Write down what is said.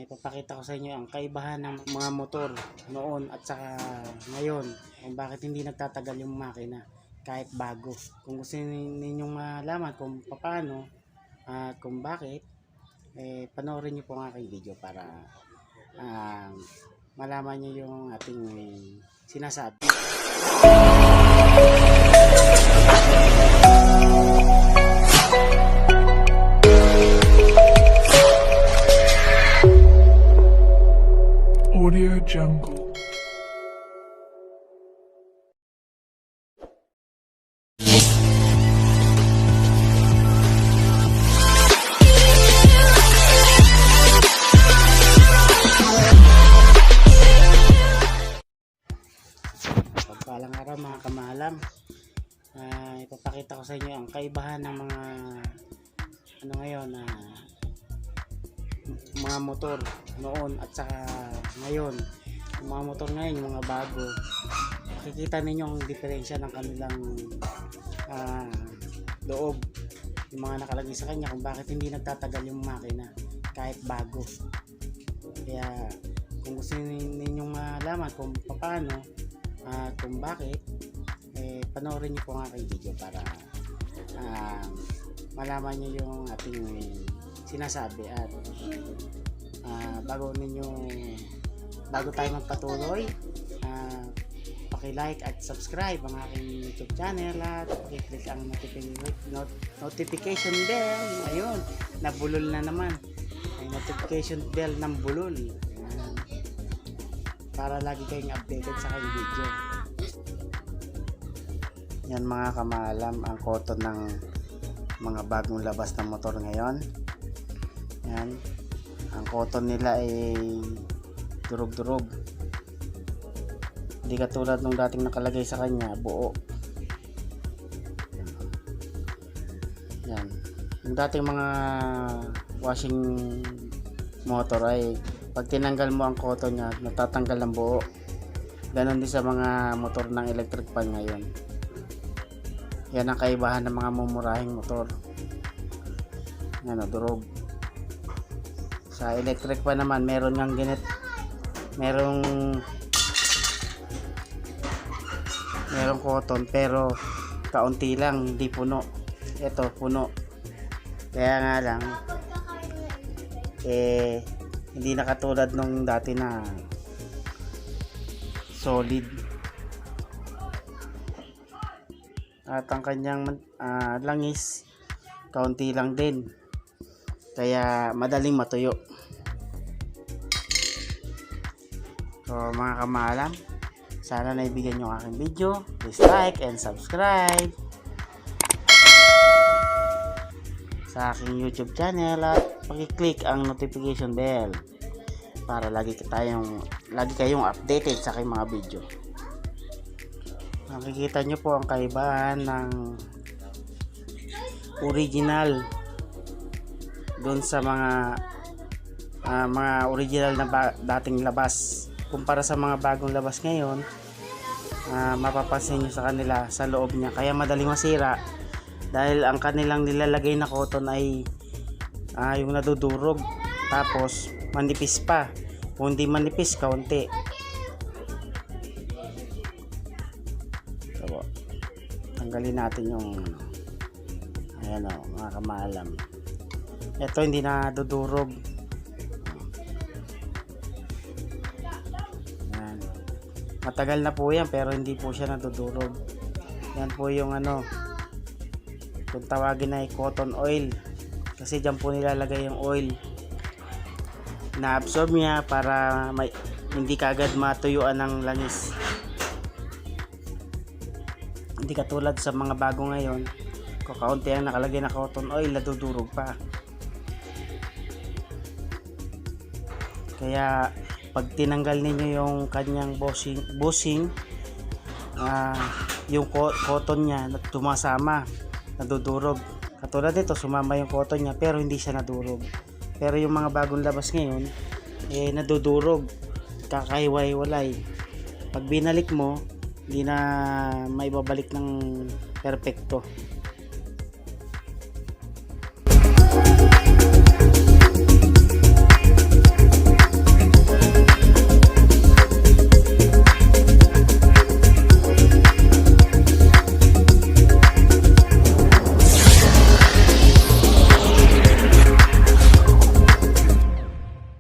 Ipapakita ko sa inyo ang kaibahan ng mga motor noon at saka ngayon, kung bakit hindi nagtatagal yung makina kahit bago. Kung gusto ninyong malaman kung paano at kung bakit, panoorin niyo po ang aking video para malaman niyo yung ating sinasabi. Audio Jungle. Pagpalang araw mga kamahalam, ipapakita ko sa inyo ang kaibahan ng mga mga motor noon at saka ngayon. Yung mga motor ngayon, yung mga bago, makikita ninyo ang diferensya ng kanilang loob, yung mga nakalagay sa kanya kung bakit hindi nagtatagal yung makina kahit bago. Kaya kung gusto ninyong malaman kung paano at kung bakit, panoorin niyo po ang aking video para malaman niyo yung ating sinasabi. At bago tayo magpatuloy, paki-like at subscribe ang aking YouTube channel at paki-click ang notification bell. Ayun, nabulol na naman. Ay notification bell ng bulol. Para lagi kayong updated sa aking video. Yan mga kamahalam, ang koton ng mga bagong labas ng motor ngayon. Yan, ang koton nila ay durog-durog, hindi katulad nung dating nakalagay sa kanya buo. Yan, yung dating mga washing motor ay pag tinanggal mo ang koton nya, natatanggal ang buo. Ganon din sa mga motor ng electric pan ngayon. Yan ang kaibahan ng mga mumurahing motor. Yan o, durog. Sa electric pa naman, meron ngang merong cotton pero kaunti lang, hindi puno. Ito puno. Kaya nga lang hindi na katulad nung dati na solid. At ang kanyang langis kaunti lang din, kaya madaling matuyo. So mga kamahalam, sana naibigyan nyo ang aking video. Please like and subscribe sa aking YouTube channel at paki-click ang notification bell para lagi kayong updated sa aking mga video. Makikita nyo po ang kaibahan ng original doon sa mga original na dating labas kumpara sa mga bagong labas ngayon. Mapapansin nyo sa kanila sa loob niya, kaya madaling masira dahil ang kanilang nilalagay na cotton ay yung nadudurog, tapos manipis pa, kung hindi manipis kaunti. So, tanggalin natin yung ayan o mga kamahalam. Ito hindi na dudurog. Ayan. Matagal na po yan pero hindi po siya nadudurog. Yan po yung kung tawagin ay cotton oil, kasi dyan po nilalagay yung oil. Na-absorb niya para hindi kagad matuyuan ng langis. Hindi katulad sa mga bago ngayon, kakaunti ang nakalagay na cotton oil, nadudurog pa. Kaya pag tinanggal ninyo yung kanyang bushing, yung cotton nya tumasama, nadudurog. Katulad nito, sumama yung cotton nya pero hindi siya nadurog. Pero yung mga bagong labas ngayon, nadudurog, kakahiwa-hiwalay. Pag binalik mo, hindi na maibabalik ng perpekto.